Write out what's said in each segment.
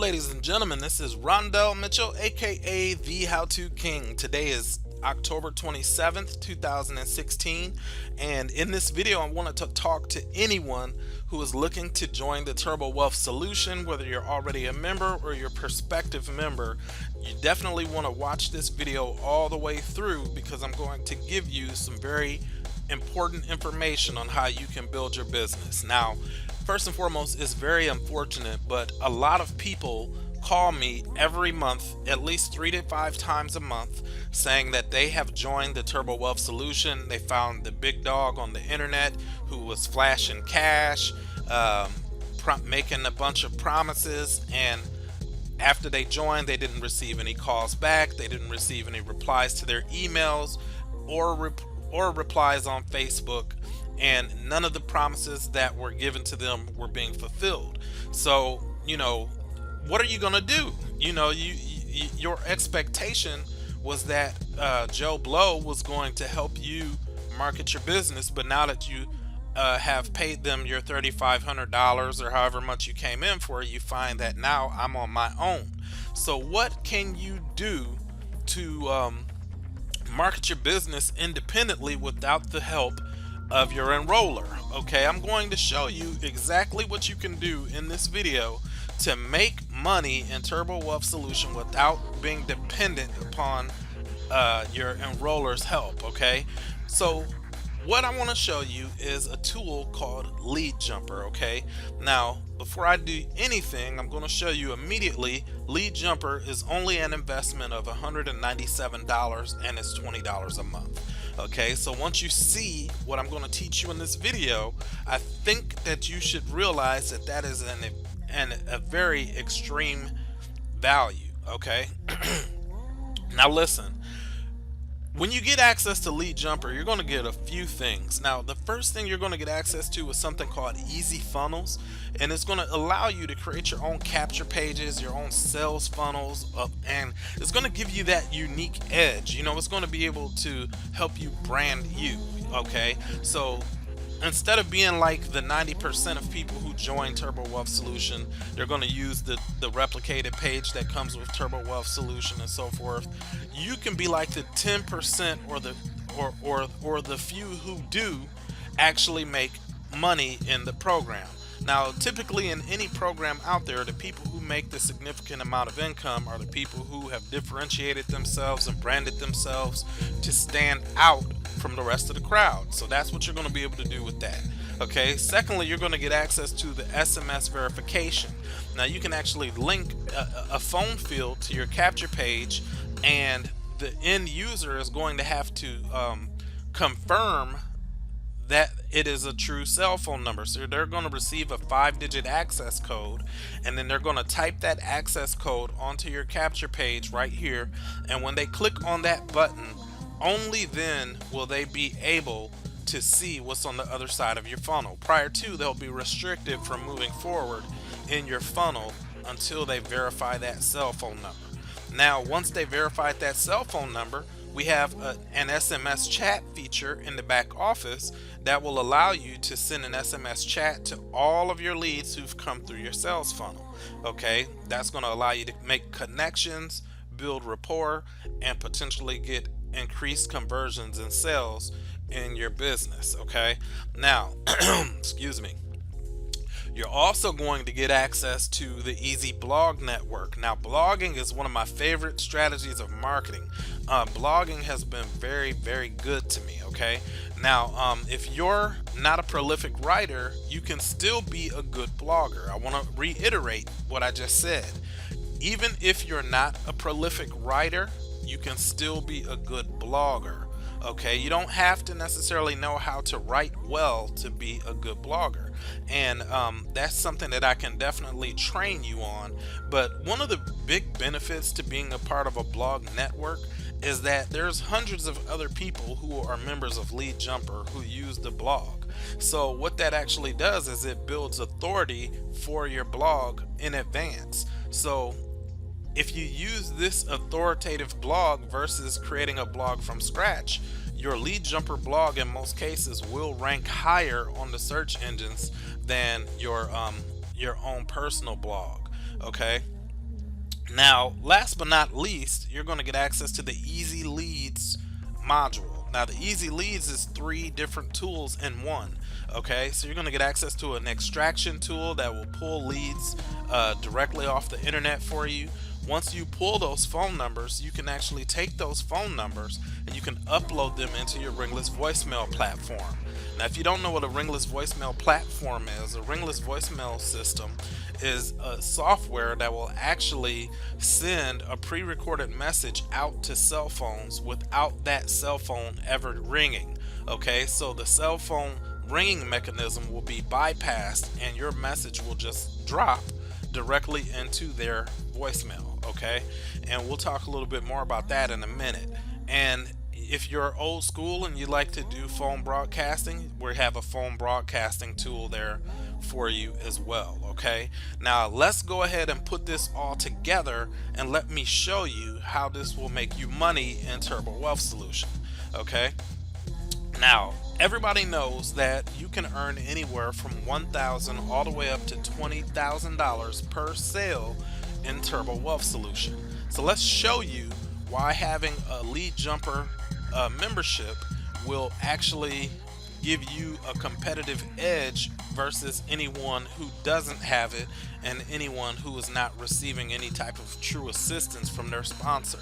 ladies and gentlemen, this is Rondell Mitchell, aka the How To King. Today is October 27th, 2016, and in this video I wanted to talk to anyone who is looking to join the Turbo Wealth Solution, whether you're already a member or you're a prospective member. You definitely want to watch this video all the way through because I'm going to give you some very important information on how you can build your business. Now, first and foremost, it's very unfortunate, but a lot of people call me every month, at least 3 to 5 times a month, saying that they have joined the Turbo Wealth Solution. They found the big dog on the internet who was flashing cash, making a bunch of promises, and after they joined, they didn't receive any calls back. They didn't receive any replies to their emails or replies on Facebook, and none of the promises that were given to them were being fulfilled. So, what are you gonna do? Your expectation was that Joe Blow was going to help you market your business, but now that you have paid them your $3,500 or however much you came in for, you find that now I'm on my own. So what can you do to market your business independently without the help of your enroller? Okay, I'm going to show you exactly what you can do in this video to make money in Turbo Wealth Solution without being dependent upon your enroller's help. Okay, so what I want to show you is a tool called LeadJumper. Okay, now before I do anything, I'm going to show you immediately LeadJumper is only an investment of $197 and it's $20 a month. Okay, so once you see what I'm going to teach you in this video, I think that you should realize that that is a very extreme value. Okay, now listen. When you get access to LeadJumper, you're going to get a few things. Now, the first thing you're going to get access to is something called Easy Funnels, and it's going to allow you to create your own capture pages, your own sales funnels, and it's going to give you that unique edge. It's going to be able to help you brand you. Okay, so instead of being like the 90% of people who join Turbo Wealth Solution, they're going to use the replicated page that comes with Turbo Wealth Solution and so forth. You can be like the 10% or the few who do actually make money in the program. Now, typically in any program out there, the people who make the significant amount of income are the people who have differentiated themselves and branded themselves to stand out from the rest of the crowd. So that's what you're going to be able to do with that. Okay, secondly, you're going to get access to the SMS verification. Now, you can actually link a phone field to your capture page, and the end user is going to have to confirm that it is a true cell phone number. So they're going to receive a 5-digit access code, and then they're going to type that access code onto your capture page right here, and when they click on that button, only then will they be able to see what's on the other side of your funnel. Prior to, they'll be restricted from moving forward in your funnel until they verify that cell phone number. Now, once they verified that cell phone number, we have an SMS chat feature in the back office that will allow you to send an SMS chat to all of your leads who've come through your sales funnel. Okay, that's going to allow you to make connections, build rapport, and potentially get increased conversions and sales in your business. Okay, now excuse me, you're also going to get access to the Easy Blog Network. Now, blogging is one of my favorite strategies of marketing. Blogging has been very, very good to me. Okay, now if you're not a prolific writer, you can still be a good blogger. I want to reiterate what I just said. Even if you're not a prolific writer, you can still be a good blogger. Okay, you don't have to necessarily know how to write well to be a good blogger, and that's something that I can definitely train you on. But one of the big benefits to being a part of a blog network is that there's hundreds of other people who are members of LeadJumper who use the blog. So what that actually does is it builds authority for your blog in advance. So if you use this authoritative blog versus creating a blog from scratch, your LeadJumper blog in most cases will rank higher on the search engines than your own personal blog. Okay, Now, last but not least, you're going to get access to the Easy Leads module. Now, the Easy Leads is 3 different tools in one. Okay, so you're going to get access to an extraction tool that will pull leads directly off the internet for you. Once you pull those phone numbers, you can actually take those phone numbers and you can upload them into your Ringless voicemail platform. Now, if you don't know what a Ringless voicemail platform is, a Ringless voicemail system is a software that will actually send a pre-recorded message out to cell phones without that cell phone ever ringing. Okay, so the cell phone ringing mechanism will be bypassed and your message will just drop directly into their voicemail. Okay, and we'll talk a little bit more about that in a minute. And if you're old school and you like to do phone broadcasting, we have a phone broadcasting tool there for you as well. Okay, now let's go ahead and put this all together and let me show you how this will make you money in Turbo Wealth Solution. Okay, now everybody knows that you can earn anywhere from $1,000 all the way up to $20,000 per sale in Turbo Wealth Solution. So let's show you why having a LeadJumper membership will actually give you a competitive edge versus anyone who doesn't have it and anyone who is not receiving any type of true assistance from their sponsor.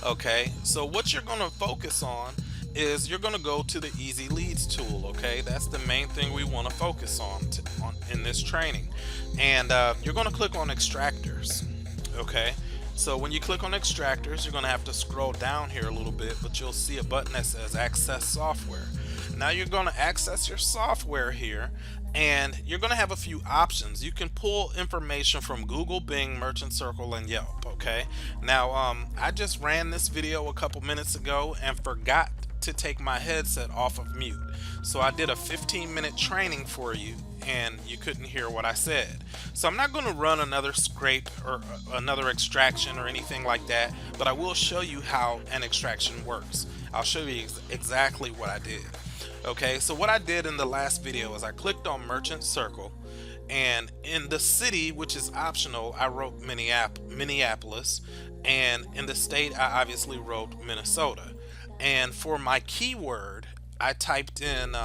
Okay, so what you're going to focus on is you're going to go to the Easy Leads tool. Okay, that's the main thing we want to focus on, in this training. And you're going to click on extractors. Okay, so when you click on extractors, you're going to have to scroll down here a little bit, but you'll see a button that says access software. Now you're going to access your software here, and you're going to have a few options. You can pull information from Google, Bing, Merchant Circle, and Yelp. Okay, now I just ran this video a couple minutes ago and forgot to take my headset off of mute, so I did a 15-minute training for you and you couldn't hear what I said. So I'm not going to run another scrape or another extraction or anything like that, but I will show you how an extraction works. I'll show you exactly what I did. Okay, so what I did in the last video is I clicked on Merchant Circle, and in the city, which is optional, I wrote Minneapolis, and in the state I obviously wrote Minnesota. And for my keyword I typed in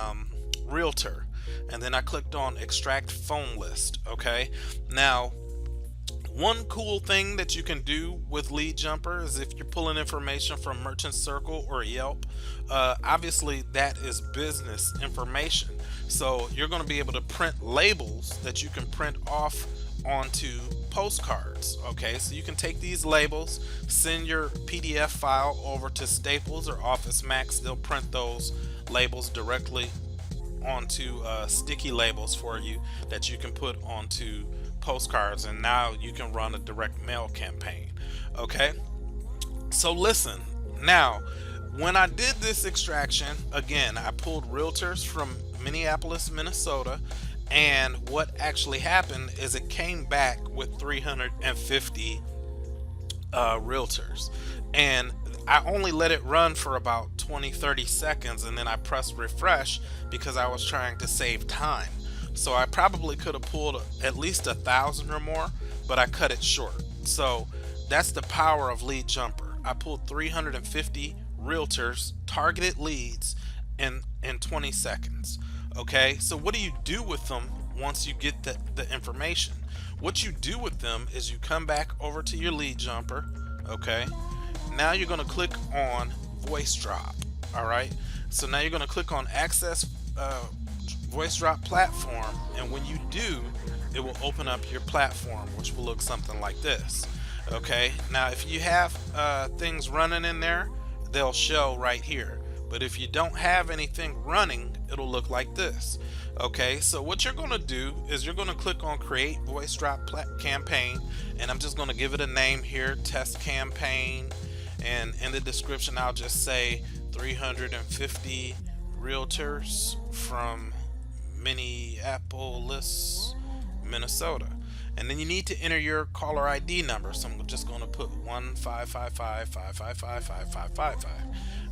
realtor, and then I clicked on extract phone list. Okay, now one cool thing that you can do with LeadJumper is if you're pulling information from Merchant Circle or Yelp, obviously that is business information. So you're going to be able to print labels that you can print off onto postcards. Okay, so you can take these labels, send your PDF file over to Staples or Office Max. They'll print those labels directly onto sticky labels for you that you can put onto postcards, and now you can run a direct mail campaign. Okay, so listen, now when I did this extraction, again I pulled realtors from Minneapolis, Minnesota, and what actually happened is it came back with 350 realtors, and I only let it run for about 20-30 seconds, and then I pressed refresh because I was trying to save time. So I probably could have pulled at least 1,000 or more, but I cut it short. So that's the power of LeadJumper. I pulled 350 realtors, targeted leads in 20 seconds. Okay, so what do you do with them once you get the information? What you do with them is you come back over to your LeadJumper. Okay, now you're going to click on voice drop. All right, so now you're going to click on access voice drop platform, and when you do, it will open up your platform, which will look something like this. Okay, now if you have things running in there, they'll show right here, but if you don't have anything running, it'll look like this. Okay, so what you're going to do is you're going to click on create voice drop campaign, and I'm just going to give it a name here, test campaign, and in the description I'll just say 350 realtors from Minneapolis, Minnesota. And then you need to enter your caller ID number. So I'm just going to put 15555555555.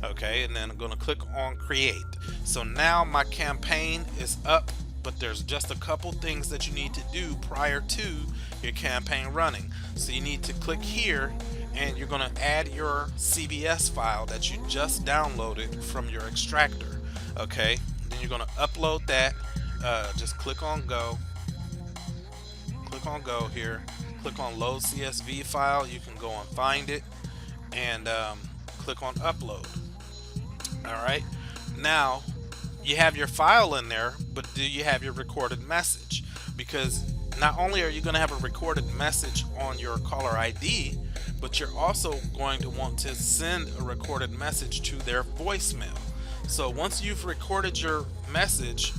Okay, and then I'm going to click on create. So now my campaign is up but there's just a couple things that you need to do prior to your campaign running. So you need to click here, and you're going to add your CVS file that you just downloaded from your extractor. Okay, then you're going to upload that. Just click on go. Click on go here. Click on load CSV file. You can go and find it, and click on upload. All right, now you have your file in there, but do you have your recorded message? Because not only are you going to have a recorded message on your caller ID, but you're also going to want to send a recorded message to their voicemail. So once you've recorded your message,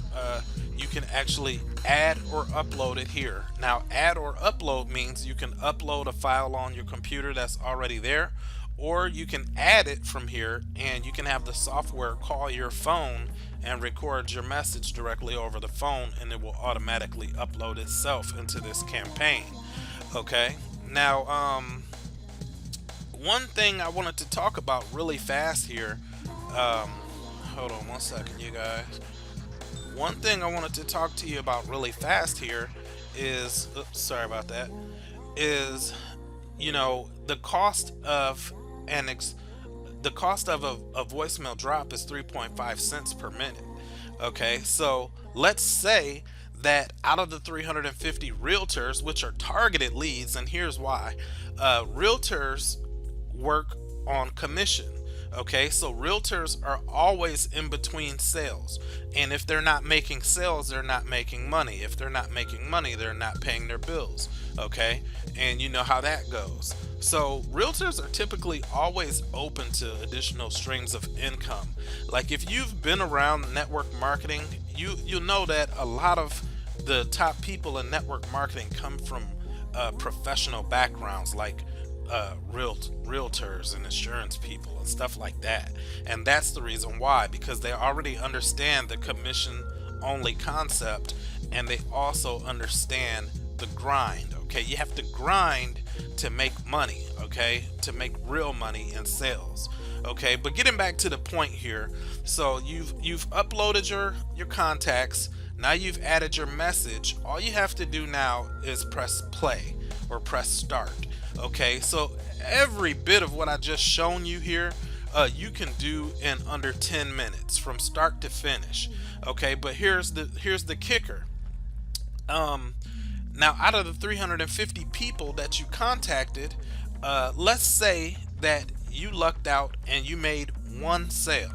you can actually add or upload it here. Now, add or upload means you can upload a file on your computer that's already there, or you can add it from here, and you can have the software call your phone and record your message directly over the phone, and it will automatically upload itself into this campaign. Okay, now one thing I wanted to talk about really fast here, hold on one second, you guys. One thing I wanted to talk to you about really fast here is, oops, sorry about that, is, you know, the cost of a voicemail drop is 3.5 cents per minute. Okay, so let's say that out of the 350 realtors, which are targeted leads, and here's why. Realtors work on commission. Okay, so realtors are always in between sales, and if they're not making sales, they're not making money. If they're not making money, they're not paying their bills. Okay, and you know how that goes. So realtors are typically always open to additional streams of income. Like if you've been around network marketing, you'll know that a lot of the top people in network marketing come from professional backgrounds, like realtors and insurance people and stuff like that. And that's the reason why, because they already understand the commission only concept, and they also understand the grind. Okay, you have to grind to make money, okay, to make real money in sales. Okay, but getting back to the point here, so you've uploaded your contacts. Now you've added your message. All you have to do now is press play or press start. Okay, so every bit of what I just shown you here, you can do in under 10 minutes from start to finish. Okay, but here's the kicker. Now, out of the 350 people that you contacted, let's say that you lucked out and you made one sale.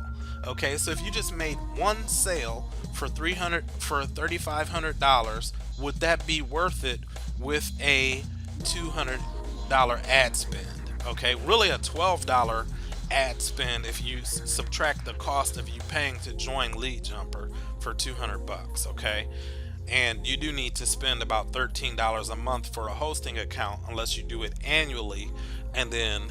Okay, so if you just made one sale for $3,500, would that be worth it with a $200 ad spend? Okay, really a $12 ad spend if you subtract the cost of you paying to join LeadJumper for $200. Okay, and you do need to spend about $13 a month for a hosting account unless you do it annually, and then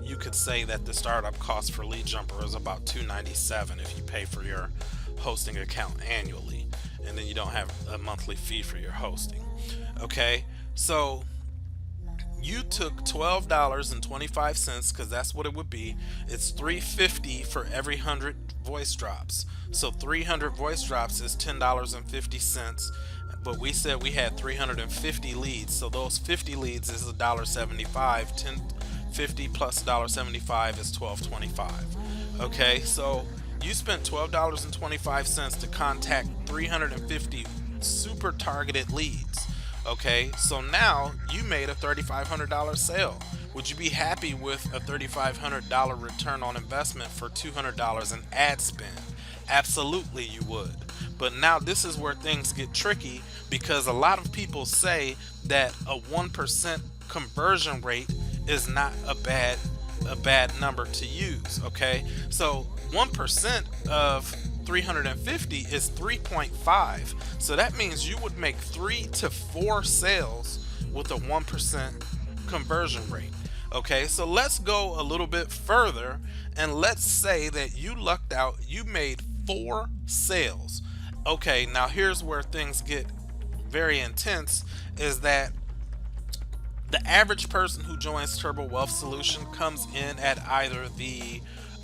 you could say that the startup cost for LeadJumper is about $297 if you pay for your hosting account annually, and then you don't have a monthly fee for your hosting. Okay, so you took $12.25, because that's what it would be. It's $3.50 for every 100 voice drops. So 300 voice drops is $10.50. But we said we had 350 leads, so those 50 leads is $1.75. 1050 plus $1.75 is $12.25. Okay, so you spent $12.25 to contact 350 super targeted leads. Okay, so now you made a $3,500 sale. Would you be happy with a $3,500 return on investment for $200 in ad spend? Absolutely you would. But now this is where things get tricky, because a lot of people say that a 1% conversion rate is not a bad number to use. Okay, so 1% of 350 is 3.5, so that means you would make 3 to 4 sales with a 1% conversion rate. Okay, so let's go a little bit further, and let's say that you lucked out, you made 4 sales. Okay, now here's where things get very intense, is that the average person who joins Turbo Wealth Solution comes in at either the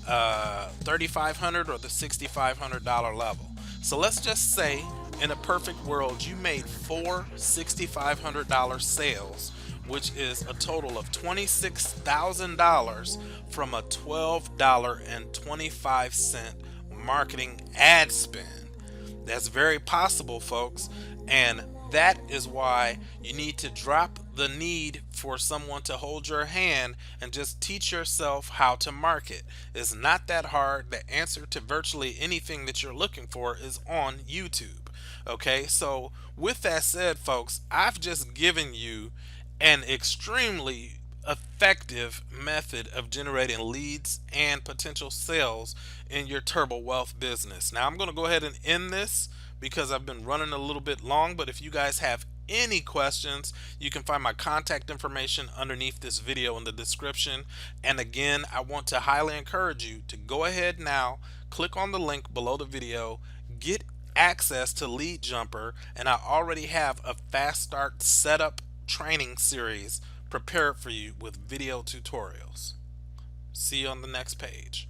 $3,500 or the $6,500 level. So let's just say in a perfect world, you made four $6,500 sales, which is a total of $26,000 from a $12.25 marketing ad spend. That's very possible, folks. And that is why you need to drop the need for someone to hold your hand and just teach yourself how to market. It's not that hard. The answer to virtually anything that you're looking for is on YouTube. Okay, so with that said, folks, I've just given you an extremely effective method of generating leads and potential sales in your Turbo Wealth business. Now, I'm going to go ahead and end this because I've been running a little bit long, but if you guys have any questions, you can find my contact information underneath this video in the description. And again, I want to highly encourage you to go ahead now, click on the link below the video, get access to LeadJumper, and I already have a fast start setup training series prepared for you with video tutorials. See you on the next page.